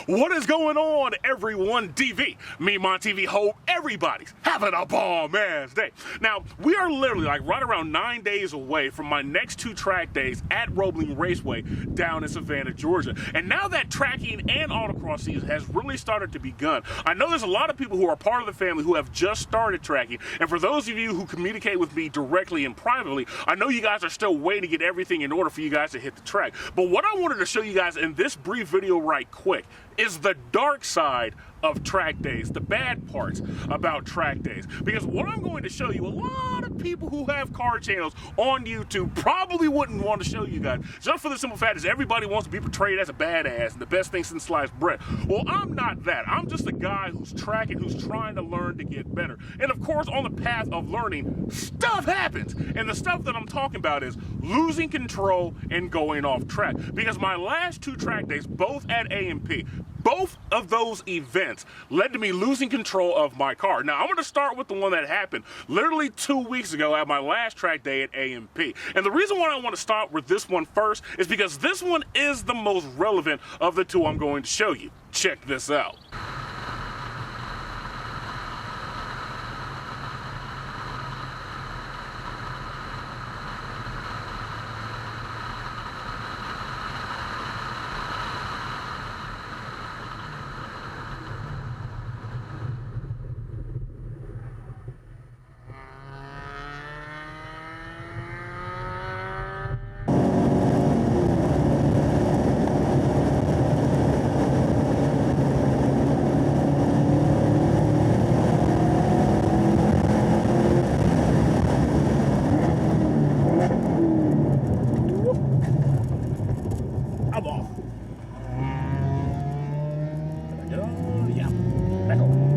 What is going on, everyone? DV, me, my TV, hope everybody's having a bomb ass day. Now, we are literally like right around 9 days away from my next 2 track days at Roebling Raceway down in Savannah, Georgia. And now that tracking and autocross season has really started to begun, I know there's a lot of people who are part of the family who have just started tracking. And for those of you who communicate with me directly and privately, I know you guys are still waiting to get everything in order for you guys to hit the track. But what I wanted to show you guys in this brief video right quick is the dark side of track days, the bad parts about track days. Because what I'm going to show you, a lot of people who have car channels on YouTube probably wouldn't want to show you guys, just for the simple fact is everybody wants to be portrayed as a badass and the best thing since sliced bread. Well, I'm not that. I'm just a guy who's tracking, who's trying to learn to get better. And of course, on the path of learning, stuff happens. And the stuff that I'm talking about is losing control and going off track. Because my last 2 track days, both at A&P, both of those events led to me losing control of my car. Now, I'm going to start with the one that happened literally 2 weeks ago at my last track day at A&P. And the reason why I want to start with this one first is because this one is the most relevant of the 2 I'm going to show you. Check this out. I'm off. Yeah, back on.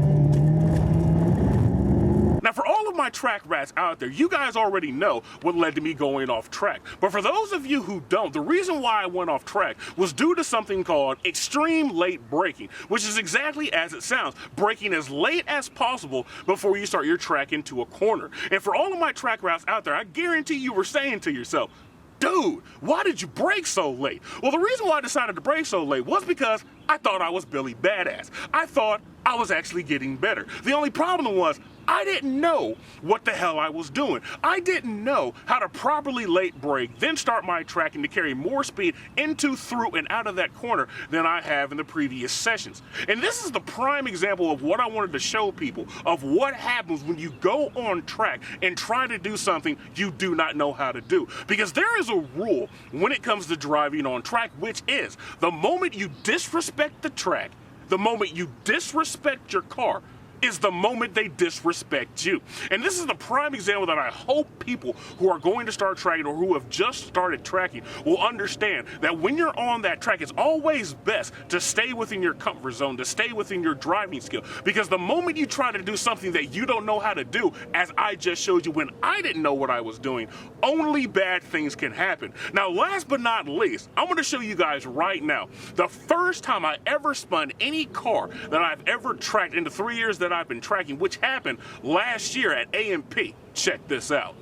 Now, for all of my track rats out there, you guys already know what led to me going off track. But for those of you who don't, the reason why I went off track was due to something called extreme late braking, which is exactly as it sounds, braking as late as possible before you start your track into a corner. And for all of my track rats out there, I guarantee you were saying to yourself, dude, why did you brake so late? Well, the reason why I decided to brake so late was because I thought I was Billy Badass. I thought I was actually getting better. The only problem was I didn't know what the hell I was doing. I didn't know how to properly late brake, then start my tracking to carry more speed into, through, and out of that corner than I have in the previous sessions. And this is the prime example of what I wanted to show people of what happens when you go on track and try to do something you do not know how to do. Because there is a rule when it comes to driving on track, which is the moment you disrespect the track, the moment you disrespect your car, is the moment they disrespect you. And this is the prime example that I hope people who are going to start tracking or who have just started tracking will understand that when you're on that track, it's always best to stay within your comfort zone, to stay within your driving skill. Because the moment you try to do something that you don't know how to do, as I just showed you when I didn't know what I was doing, only bad things can happen. Now, last but not least, I'm going to show you guys right now the first time I ever spun any car that I've ever tracked in the 3 years that I've been tracking, which happened last year at A&P. Check this out.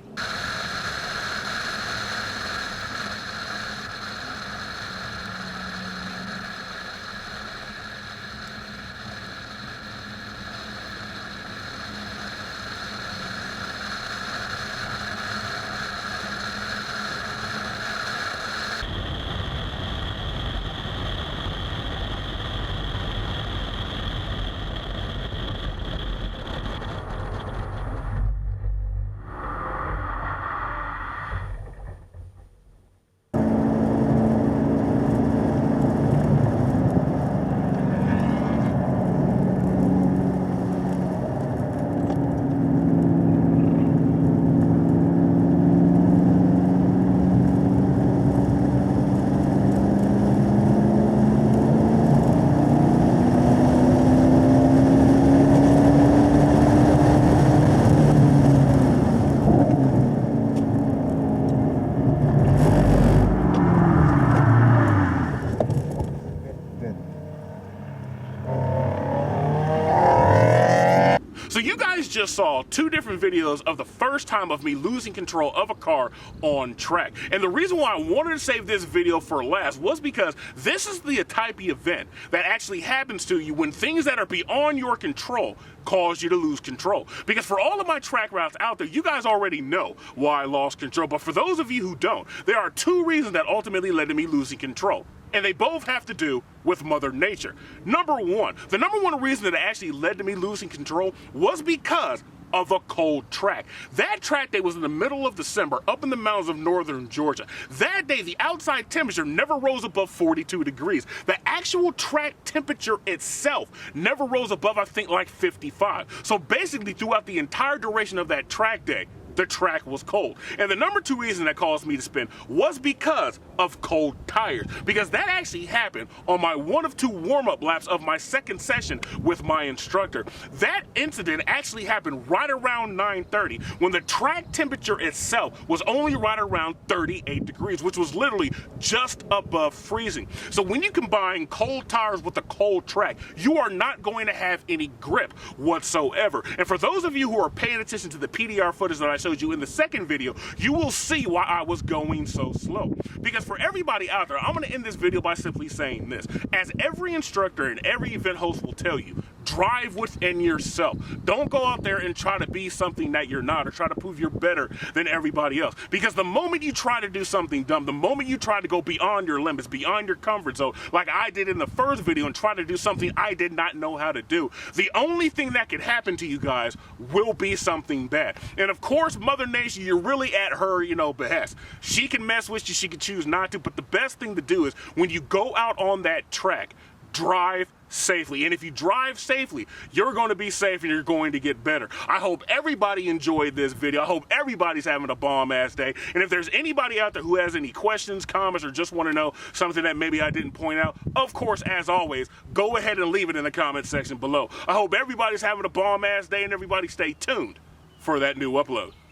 you guys just saw two different videos of the first time of me losing control of a car on track. And the reason why I wanted to save this video for last was because this is the type of event that actually happens to you when things that are beyond your control cause you to lose control. Because for all of my track routes out there, you guys already know why I lost control. But for those of you who don't, there are two reasons that ultimately led to me losing control. And they both have to do with Mother Nature. Number one, the number one reason that actually led to me losing control was because of a cold track. That track day was in the middle of December up in the mountains of northern Georgia. That day, the outside temperature never rose above 42 degrees. The actual track temperature itself never rose above, I think, like 55. So basically, throughout the entire duration of that track day, the track was cold. And the number two reason that caused me to spin was because of cold tires. Because that actually happened on my one of two warm-up laps of my second session with my instructor. That incident actually happened right around 9:30 when the track temperature itself was only right around 38 degrees, which was literally just above freezing. So when you combine cold tires with a cold track, you are not going to have any grip whatsoever. And for those of you who are paying attention to the PDR footage that I showed you in the second video, you will see why I was going so slow. Because for everybody out there, I'm going to end this video by simply saying this. As every instructor and every event host will tell you, drive within yourself. Don't go out there and try to be something that you're not or try to prove you're better than everybody else. Because the moment you try to do something dumb, the moment you try to go beyond your limits, beyond your comfort zone, like I did in the first video and try to do something I did not know how to do, the only thing that could happen to you guys will be something bad. And of course, Mother Nature, you're really at her, behest. She can mess with you, she can choose not to, but the best thing to do is when you go out on that track, drive safely. And if you drive safely, you're going to be safe and you're going to get better. I hope everybody enjoyed this video. I hope everybody's having a bomb-ass day. And if there's anybody out there who has any questions, comments, or just want to know something that maybe I didn't point out, of course, as always, go ahead and leave it in the comment section below. I hope everybody's having a bomb-ass day and everybody stay tuned for that new upload.